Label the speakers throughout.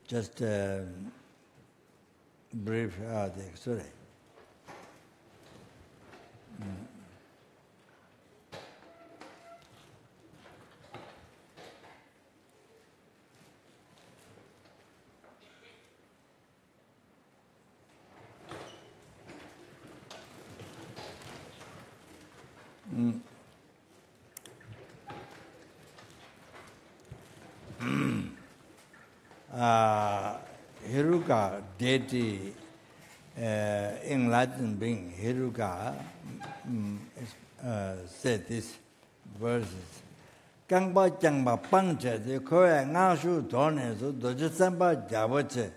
Speaker 1: Just brief sorry. Hiruka deity, enlightened being, Hiruka said this verses. Kangba Jangba Pangche, the Koya Nashu Tone, so Dojasamba Javache,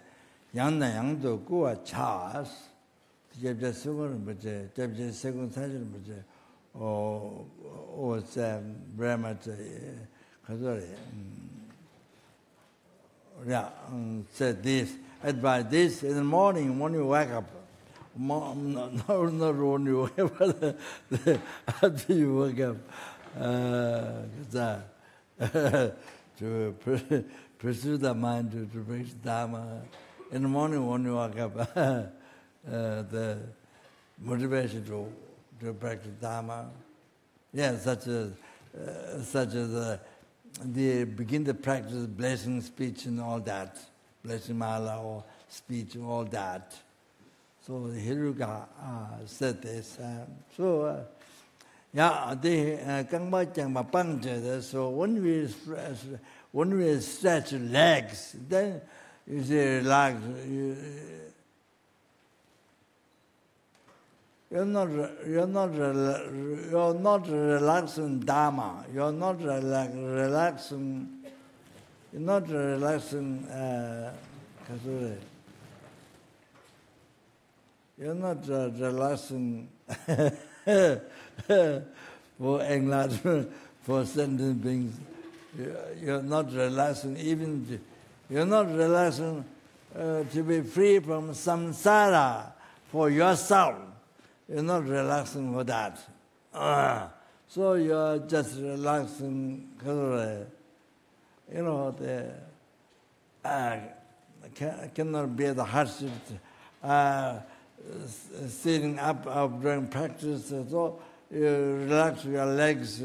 Speaker 1: Yana Yangdo Gua Chas, Jabja Sugun, but Jabja Second Session, but was Brahma Kazori. Yeah, said this, advise this in the morning when you wake up. Not when you wake up, but after you wake up. To pursue the mind, to reach Dharma. In the morning when you wake up, the motivation to practice Dharma. Yeah, such as they begin to practice blessing speech and all that, blessing mala or speech and all that. So Hiruka said this. Yeah, they Kangba Jangba Pangche. So when we stretch legs, then you say relax. You're not relaxing Dharma. You're not relaxing. You're not relaxing. You're not relaxing for enlightenment, for sentient beings. You're not relaxing even. You're not relaxing to be free from samsara for yourself. You're not relaxing for that. So you're just relaxing, cannot bear the hardship sitting up during practice. So you relax your legs,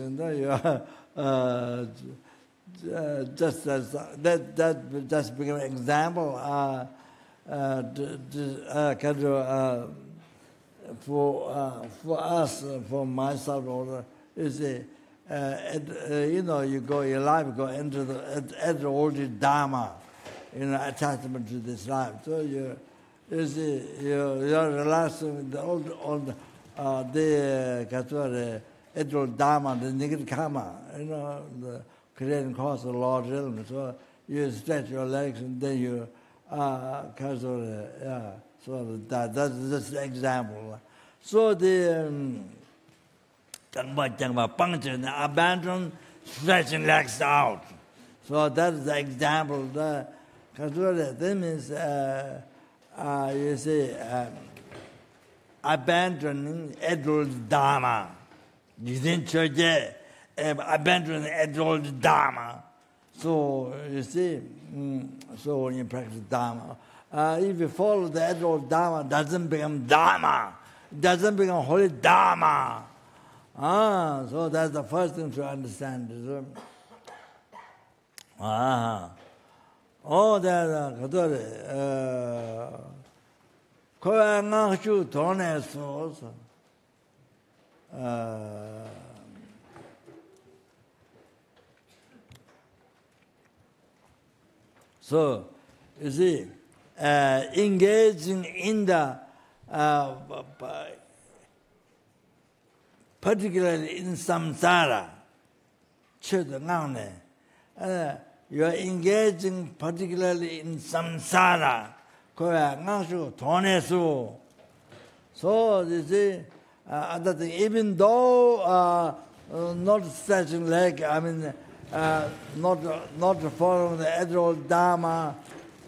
Speaker 1: just as that just became an example. For us, for myself, is you go your life, go into the old Dharma, attachment to this life. So you're relaxing the old the old Dharma, the negative karma, the creating cause of large illness. So you stretch your legs and then you so that's just an example. So the Jangba Pangche, abandon stretching legs out. So that's the example. That means you say abandoning adult Dharma. You didn't church yet, abandoning adult Dharma. So you see, so when you practice Dharma, if you follow the adult Dharma, it doesn't become Dharma. It doesn't become holy Dharma. So that's the first thing to understand. Oh, that's Koya Ngachu Tone also. So, you see, engaging in the, particularly in samsara, you are engaging particularly in samsara, so, you see, other thing, even though not stretching leg, I mean, not following the adult Dharma,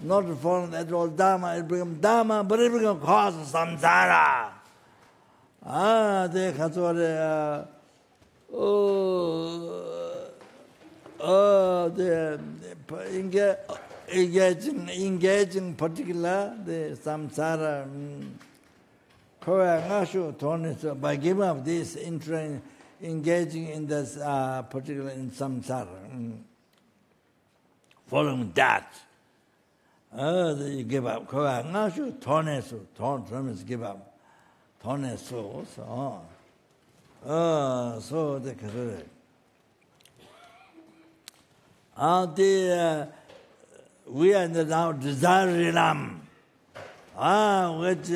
Speaker 1: it becomes Dharma, but it becomes cause of samsara. engaging particular the samsara by giving up this interest, engaging in this particular in samsara, following that. You give up. Don't means give up. So the we are now desire realm. Which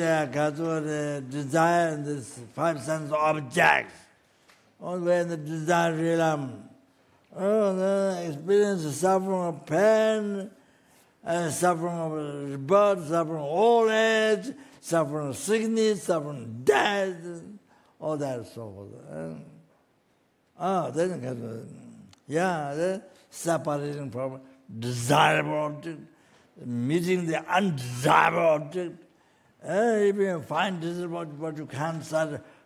Speaker 1: desire in this five sense objects. Only in the desire realm. The experience of suffering of pain, suffering of rebirth, suffering of old age, suffering of sickness, suffering of death, all that so forth. Then separating from desirable object, meeting the undesirable object. If you find desirable object, but you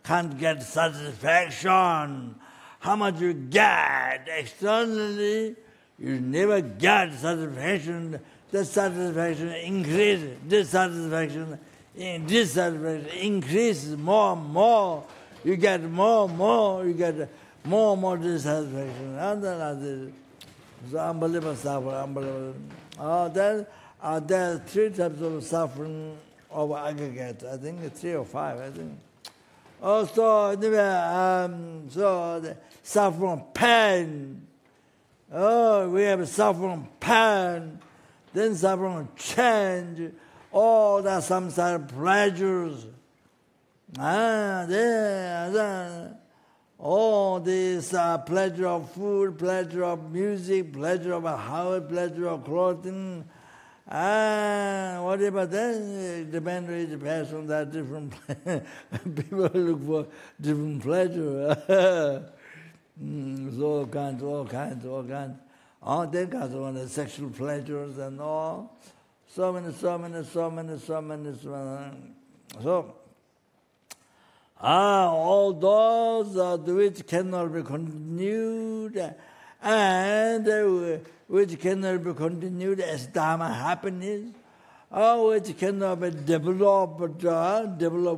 Speaker 1: can't get satisfaction. How much you get externally, you never get satisfaction. The satisfaction increases, dissatisfaction increases more and more. You get more and more, you get more and more dissatisfaction. So unbelievable suffering, unbelievable. There are three types of suffering of aggregate. I think 3 or 5, I think. Also, anyway, so the suffering pain. We have suffering pain, then suffering change, all the samsara pleasures. All this pleasure of food, pleasure of music, pleasure of a house, pleasure of clothing. Whatever then, depends on each person, that different people look for different pleasure. All kinds. Then comes on the sexual pleasures and all. So many. So, all those which cannot be continued and which cannot be continued as Dharma happiness, which cannot be developed.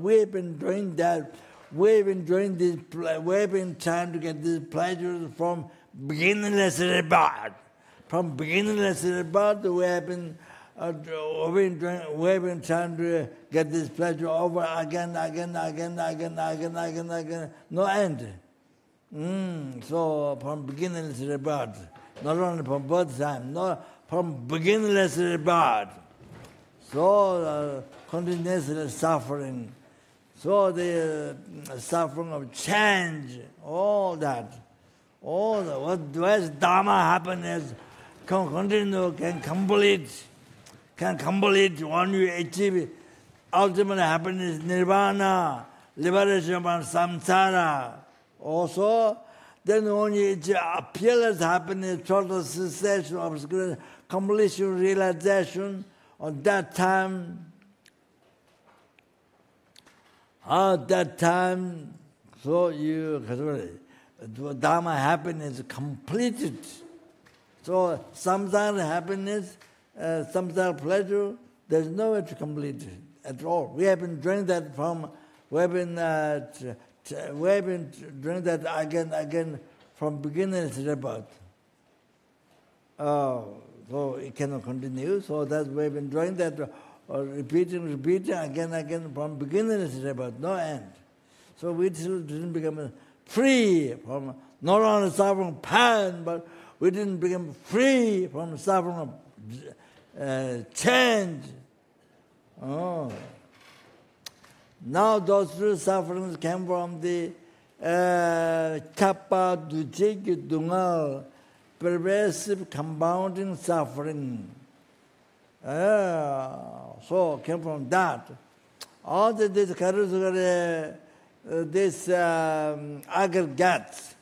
Speaker 1: We've been doing that. We've been trying to get these pleasures from beginningless rebirth. From beginningless rebirth, we've been trying to get this pleasure over again, no end. So from beginningless rebirth, not only from birth time, not from beginningless rebirth. So continuously suffering. So the suffering of change, all that. What is Dharma happiness can continue, can complete when you achieve ultimate happiness, nirvana, liberation from samsara. Also, then when you achieve peerless happiness, total cessation of obscurity, completion, realization, at that time, so Dharma happiness completed. So samsara happiness, samsara pleasure, there's no way to complete it at all. We have been doing that again from beginning to rebirth. So it cannot continue. So that's why we've been doing that, repeating again from beginning to rebirth, no end. So we still didn't become free from not only suffering pain, but we didn't become free from suffering of change. Now those two sufferings came from the kappa duchik dungal, pervasive compounding suffering. So came from that. All this aggregates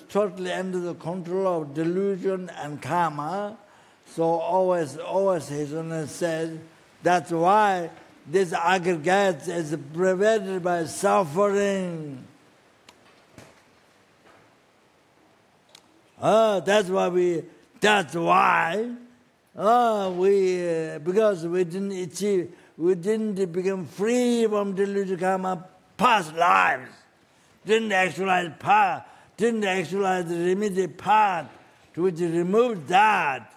Speaker 1: totally under the control of delusion and karma. So always His Holiness says, that's why this aggregate is prevented by suffering. That's why because we didn't achieve, we didn't become free from delusion karma past lives, didn't actualize the remedial path to which remove that.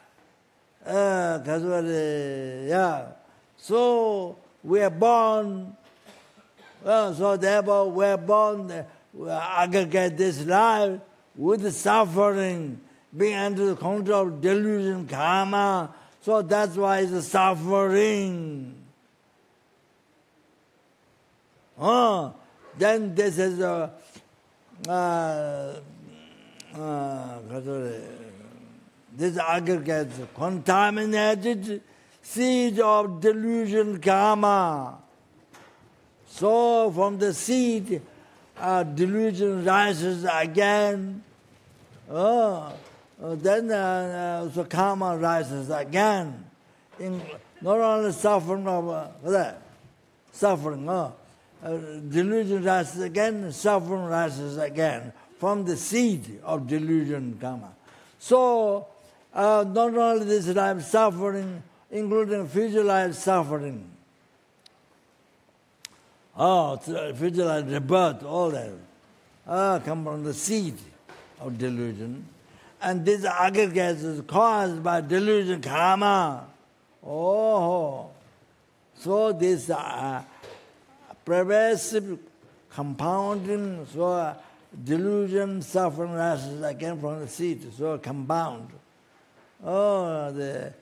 Speaker 1: So we are born, so therefore we are born, we aggregate this life with suffering, being under the control of delusion, karma. So that's why it's suffering. Then this is this aggregates contaminated seed of delusion, karma. So from the seed, delusion rises again. Then so karma rises again. Not only suffering of delusion rises again, suffering rises again from the seed of delusion, karma. So not only this life suffering, including future life suffering. Future life rebirth, all that come from the seed of delusion. And this aggregate is caused by delusion, karma. So this pervasive compounding, so delusion, suffering rises again from the seed, so compound. The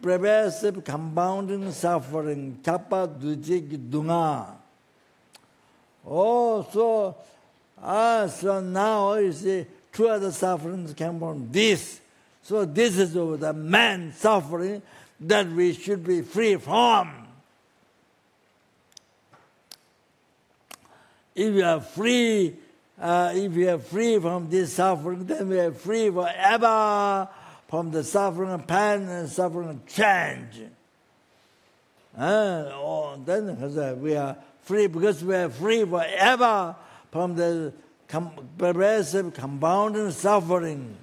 Speaker 1: pervasive compounding suffering, chapa dujik dunga. So now you see, two other sufferings come from this. So this is the main suffering that we should be free from. If we are free from this suffering, then we are free forever from the suffering of pain and suffering of change. Then we are free because we are free forever from the pervasive compounding suffering.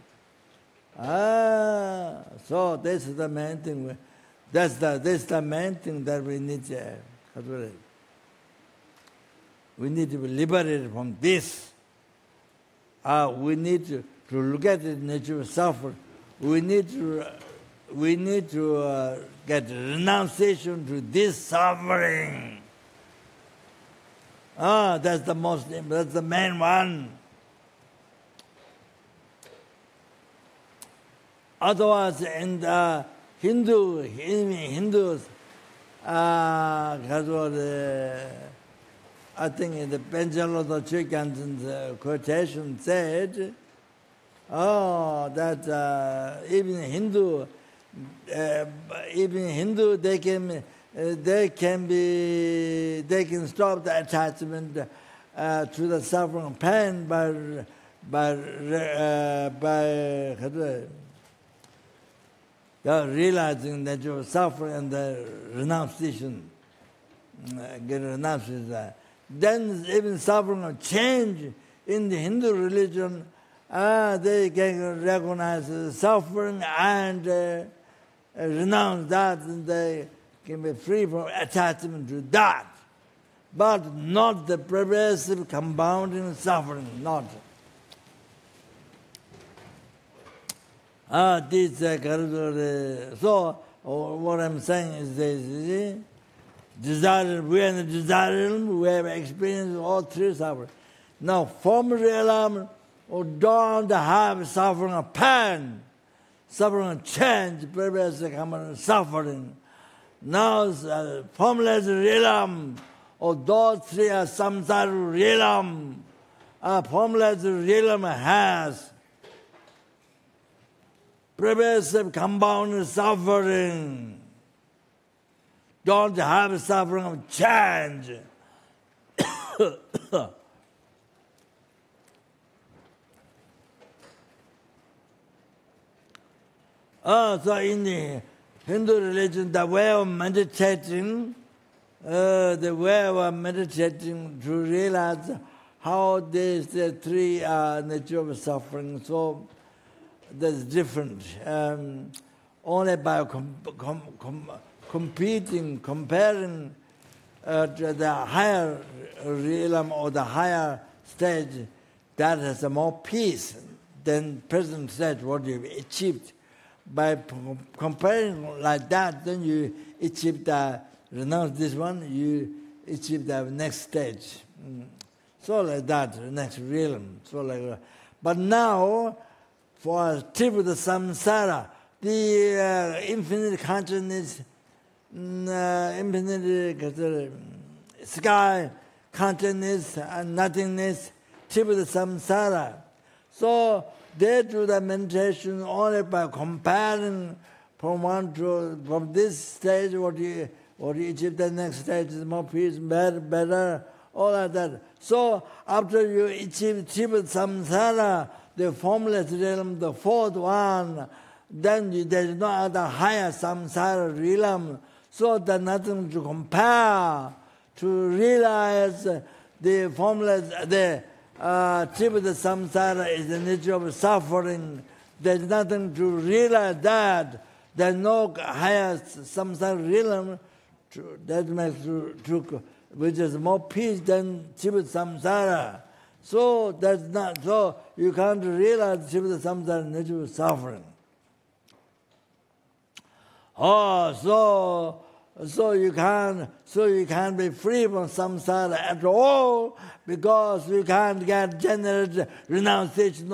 Speaker 1: So this is the main thing. This is the main thing that we need. We need to be liberated from this. We need to look at the nature of suffering. We need to get renunciation to this suffering. That's the main one. Otherwise, in the Hindus, I think in the Panchaloda Chikan's quotation said, that even Hindu, they can stop the attachment to the suffering and pain by realizing that you suffer and the renunciation, then even suffering will change in the Hindu religion. They can recognize suffering and renounce that, and they can be free from attachment to that, but not the pervasive compounding suffering, not. So what I'm saying is this: desire, we are in the desire realm, we have experienced all three suffering. Now, former realm, don't have suffering of pain, suffering of change, pervasive suffering. Now, formless realm, those three are samsara realm. Formless realm has pervasive compound suffering. Don't have suffering of change. So in the Hindu religion, the way of meditating, to realize how these three nature of suffering. So that's different. Only by comparing to the higher realm or the higher stage, that has more peace than present stage, what you've achieved. By comparing like that, then you achieve renounce this one, you achieve the next stage. So like that, next realm. So like that. But now, for trip of the samsara, the infinite consciousness, infinite sky consciousness and nothingness, trip of the samsara. So they do the meditation only by comparing from this stage what you achieve, the next stage is more peace, better, all like that. So after you achieve trip of samsara, the formless realm, the fourth one, then there is no other higher samsara realm. So there's nothing to compare to realize the formless, the trip of the samsara is the nature of suffering. There's nothing to realize that. There's no higher samsara realm that makes which is more peace than trip of samsara. So that's not so you can't realize trip of the samsara nature of suffering. So you can't be free from samsara at all, because you can't get general renunciation,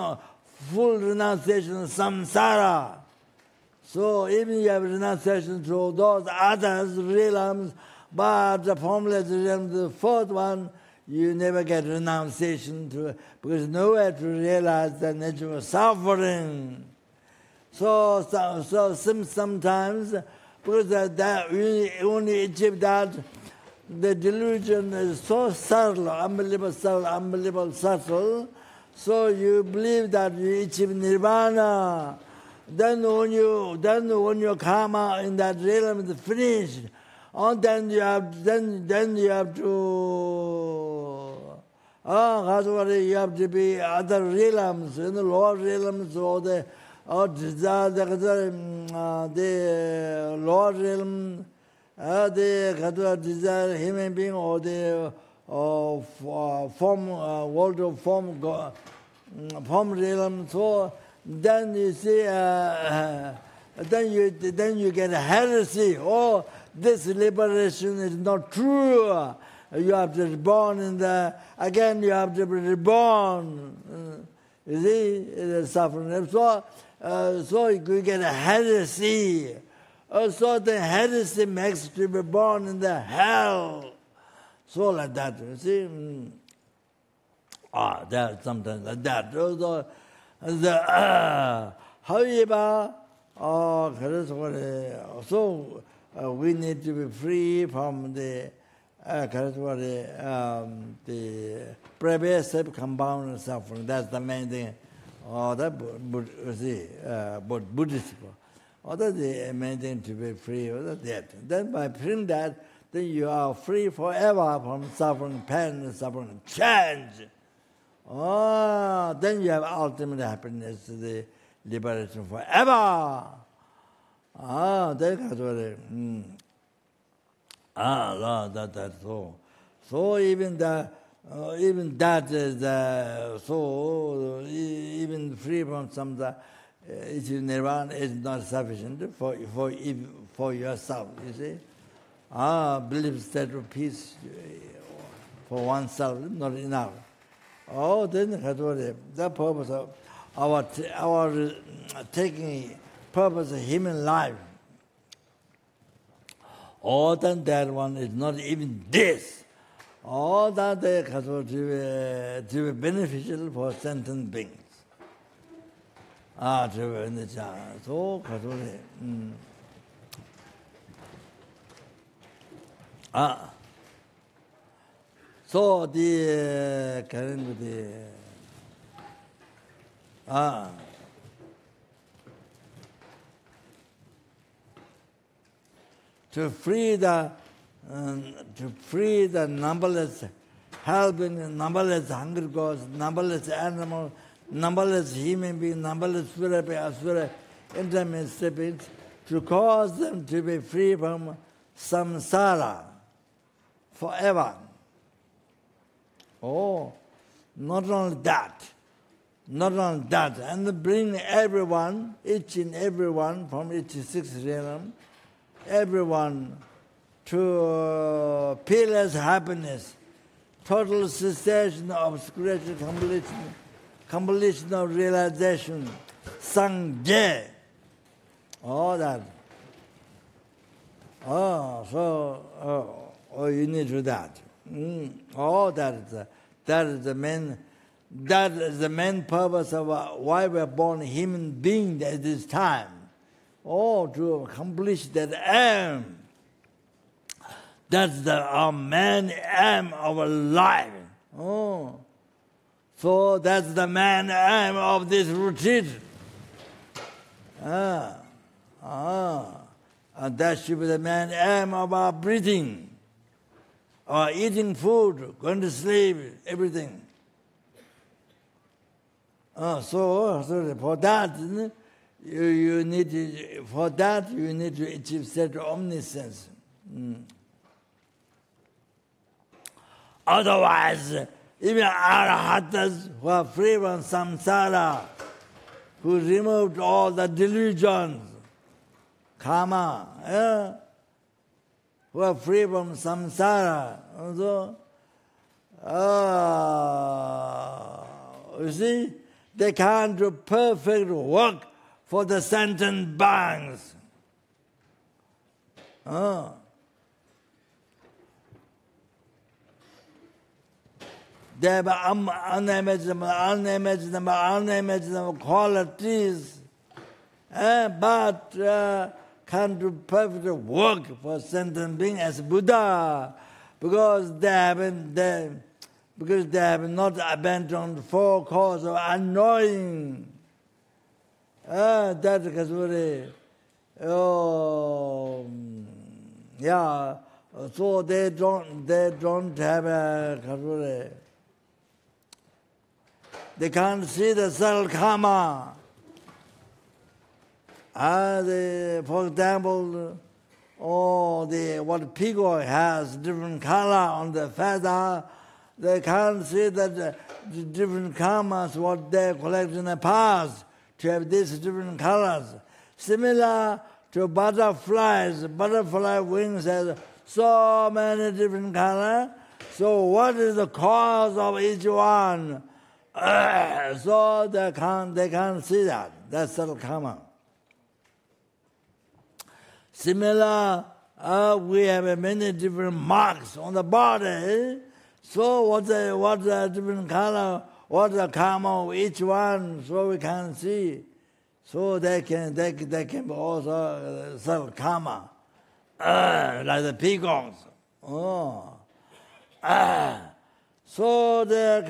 Speaker 1: full renunciation of samsara. So even you have renunciation to those others realms, but the formless realm, the fourth one, you never get renunciation to, because nowhere to realize the nature of suffering. So sometimes, because that we only achieve that, the delusion is so subtle, unbelievable subtle, so you believe that you achieve nirvana. Then when your karma in that realm is finished, then you have to you have to be other realms, lower realms, or the lower realm, the desire human being, or the form world of form realm. So then you see, then you get a heresy. Oh, this liberation is not true. You have to be reborn again. You have to be reborn. You see, it's suffering. So you get a heresy. So the heresy makes to be born in the hell. So like that, you see. There's sometimes like that. However, so we need to be free from the pervasive compound suffering. That's the main thing. That Buddhist. That's the main thing, to be free. That. Then by freeing that, then you are free forever from suffering, pain, suffering, change. Then you have ultimate happiness, the liberation forever. That's so. So even that is so even free from some nirvana is not sufficient for yourself. You see, belief state of peace for oneself is not enough. Then the purpose of our taking purpose of human life. Then that one is not even this. That to be beneficial for sentient beings. So the current to free the numberless helping, numberless hungry ghosts, numberless animals, numberless human beings, numberless spirit, asura, intermediate beings, to cause them to be free from samsara forever. Oh, not only that, and bring everyone, each and everyone from each sixth realm, everyone to peerless happiness, total cessation of obscurity, completion of realization, sangye, all that. You need to do that. That is the main purpose of why we are born human beings at this time. To accomplish that aim. That's our main aim of life. So that's the main aim of this retreat. And that should be the main aim of our breathing, our eating food, going to sleep, everything. So for that, you need to achieve state of omniscience. Otherwise, even arahatas who are free from samsara, who removed all the delusions, karma, who are free from samsara, you see, they can't do perfect work for the sentient beings. They have unimaginable qualities, but can't do perfect work for sentient being as Buddha, because they have not abandoned four causes of annoying. That is very, so they don't have a. They can't see the subtle karma. For example, what peacock has different color on the feather. They can't see that the different karmas what they collect in the past to have these different colors. Similar to butterflies, butterfly wings has so many different colors. So what is the cause of each one? So they can't see that. That's subtle karma. Similar, we have many different marks on the body. So what the different color, what the karma of each one, so we can see. So they can be also subtle karma, like the peacocks. So then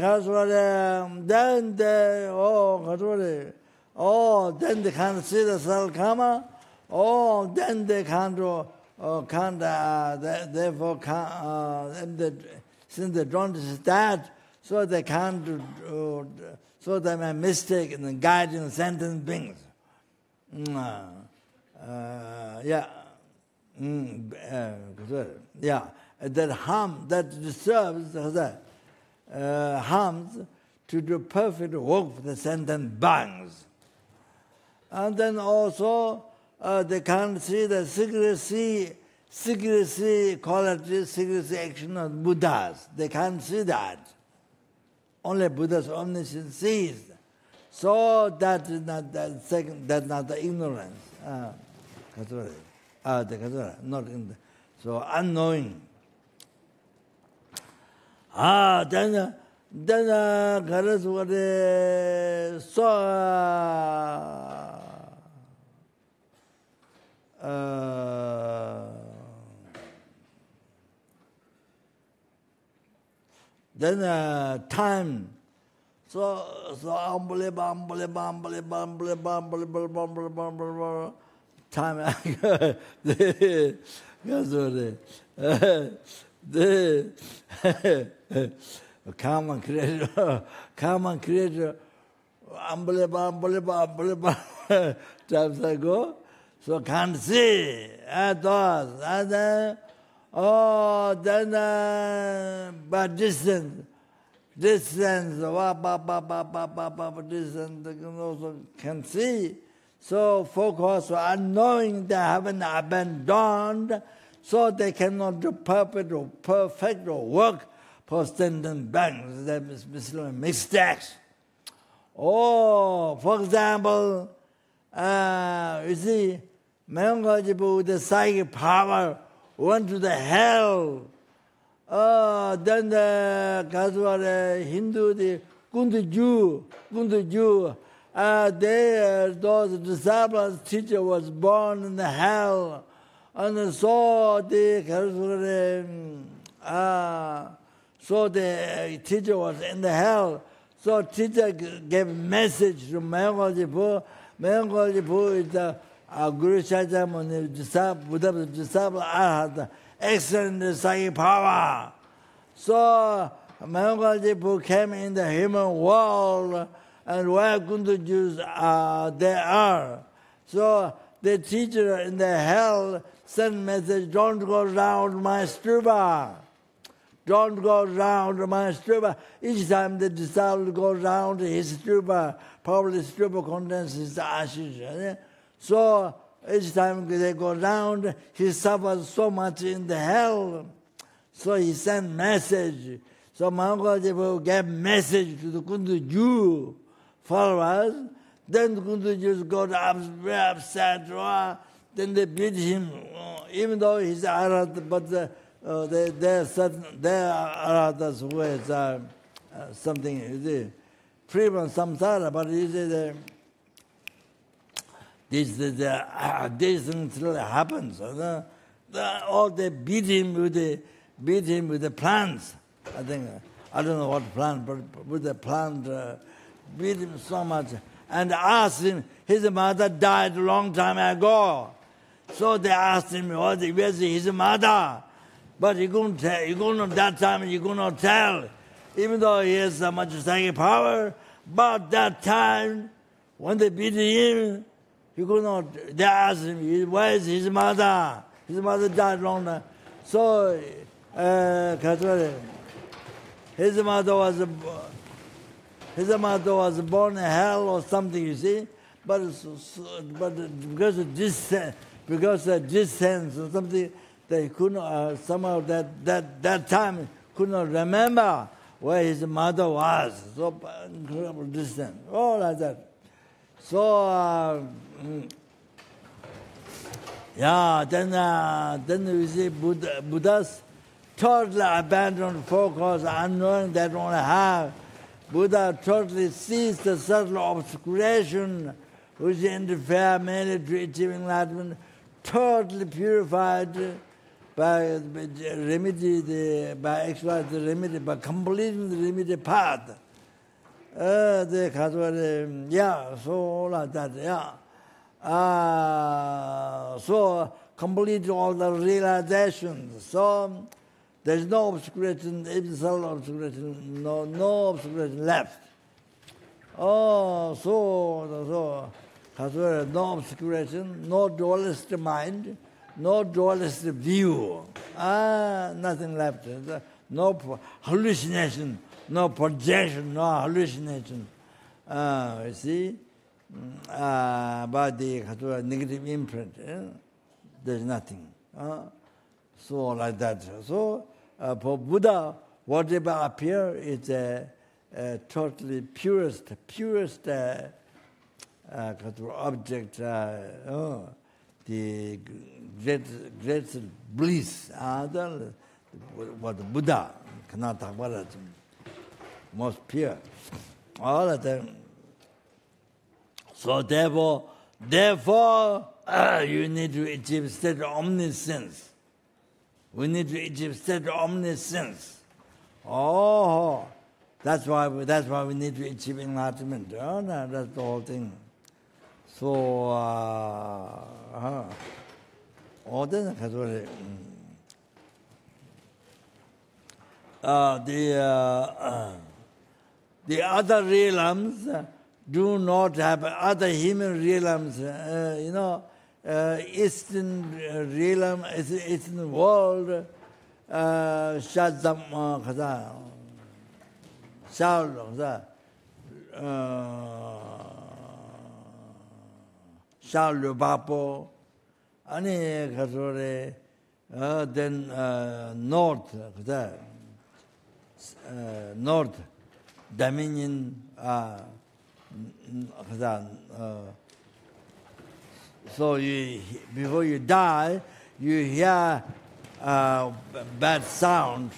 Speaker 1: they can't see the subtle karma. Then they since they don't see that, so they can't so they may mistake in guiding sentient beings. That harm, that disturbs, harms to do perfect work for the sentient beings. And then also they can't see the secrecy quality, secrecy action of Buddhas. They can't see that. Only Buddha's omniscience sees. So that is not the second. That's not the ignorance. Not in the, so unknowing. Then Garas what then time. So time. Common creator unbelievable times ago. So can't see at all. And then, but distance, distance, also can see. So focus on knowing they haven't abandoned, so they cannot do perfect work for standing back. That is mistakes. For example, you see, Mangajibu with the psychic power went to the hell. Then the Hindu, the Kundu Jew, those disciples, teacher was born in the hell, and so the teacher was in the hell. So teacher gave message to Mangajibu. Mangajibu is the Guru Shakyamuni disciple, Buddha's disciple, had excellent psychic power. So Mangajibu came in the human world, and where Kundu Jews they are. So the teacher in the hell sent message, don't go round my stupa. Don't go round my stupa. Each time the disciple goes round his stupa, probably stupa contains his ashes. So each time they go round, he suffers so much in the hell. So he sent message. So Mangajibu gave message to the Kundu Jew followers. Then the Kundu Jews got very upset. Then they beat him, even though he's Arhat, but there are Arhatas who is something, you see, free from samsara, but you see, this things really happens. Or they beat him with the plants. I don't know what plant, but with the plant, beat him so much, and asked him. His mother died a long time ago, so they asked him, where's his mother? But he couldn't tell. That time he could not tell, even though he has so much psychic power. But that time, when they beat him, he could not. They asked him, where is his mother? His mother died long time. So, his mother was born in hell or something, you see. But because of distance or something, they could not, somehow that time could not remember where his mother was. So incredible distance, all like that. So then we see Buddha's totally abandoned focus, unknowing they don't have. Buddha totally sees the subtle obscuration which interfere mainly to achieving enlightenment, totally purified by remedy, by exercising the remedy, by completing the remedy path. So like that, so complete all the realizations. So there's no obscuration, even subtle obscuration, no obscuration left. So no obscuration, no dualistic mind, no dualistic view. Nothing left. No hallucination, no projection, no hallucination. You see? By the negative imprint, there's nothing. So like that. So for Buddha, whatever appear is a totally purest object, the greatest bliss. What Buddha cannot talk about it, most pure. All of them. So therefore, you need to achieve state of omniscience. We need to achieve state of omniscience. That's why we need to achieve enlightenment. No, that's the whole thing. So, the other realms, do not have other human realms, Eastern realm, Eastern world, Shal Bapo, Ani Kasore, then North, North Dominion, so you, before you die, you hear bad sound,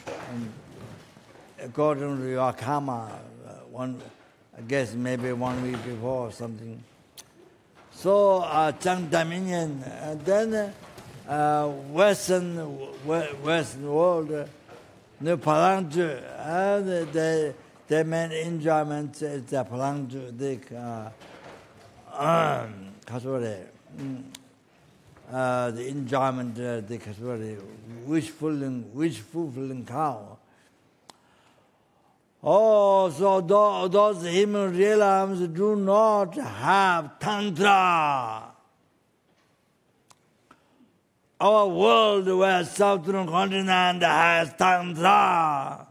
Speaker 1: according to your karma, I guess maybe 1 week before or something. So Chang Dominion, and then Western world, the Palangju, their main enjoyment is the Palangju, the enjoyment, the wish fulfilling cow. Oh, so those human realms do not have Tantra. Our world, where Southern continent has Tantra.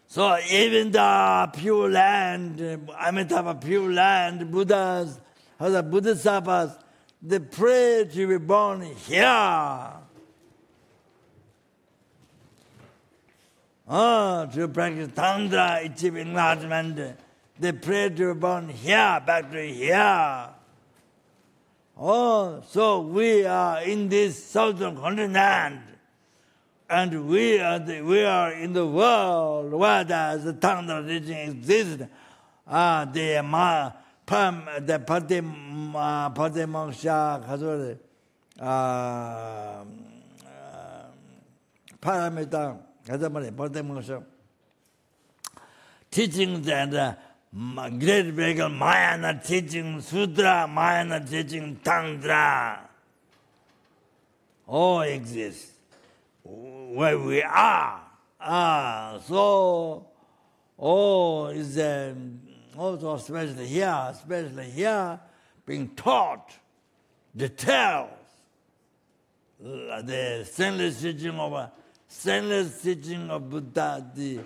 Speaker 1: So even the Pure Land, Amitabha Pure Land, Buddhas, the Bodhisattvas, they pray to be born here. To practice Tantra, achieve enlightenment. They pray to be born here, back to here. So we are in this southern continent, and we are in the world where the Tantra teaching exists. The Patimoksha, Paramita, teachings and great vehicle Mahayana teaching, Sutra, Mahayana teaching, Tantra, all exist where we are. So, is also especially here, being taught details, the stainless teaching of Buddha, the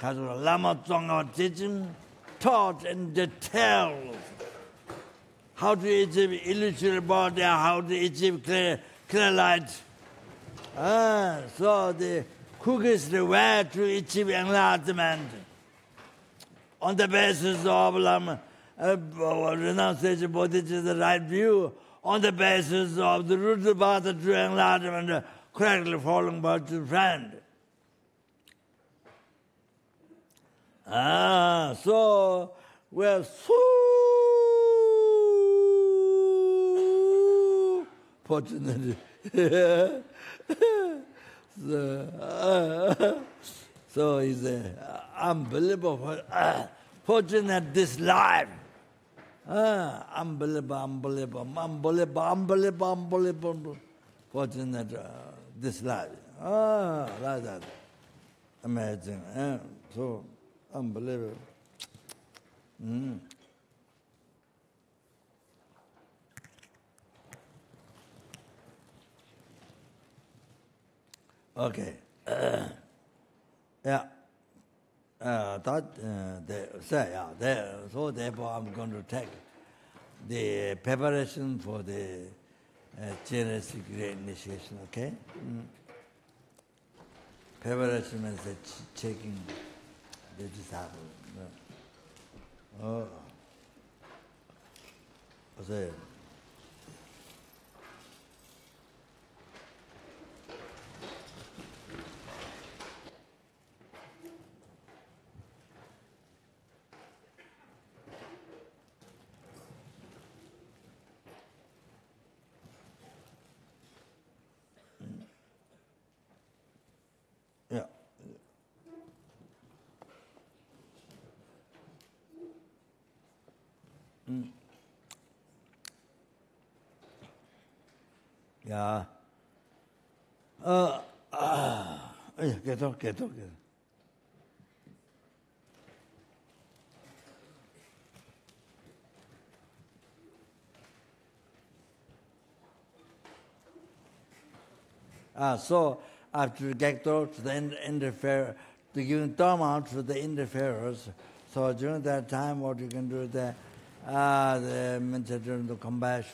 Speaker 1: Lama Tsongkhapa teaching, taught in details how to achieve illusory body, how to achieve clear light. So the quickest way to achieve enlightenment on the basis of renunciation, bodhicitta, the right view, on the basis of the root of path to enlightenment, correctly following by the friend. So we're so fortunate. So it's unbelievable, fortunate this life. Unbelievable. Fortunate this life. Like that. Amazing. So unbelievable. Okay. So therefore I'm going to take the preparation for the generous great initiation, okay? Preparation means checking the disciple. So, yeah. Get up. So after get to the interfere, to give dharma to the interferers. So during that time, what you can do is the meditation, the compassion.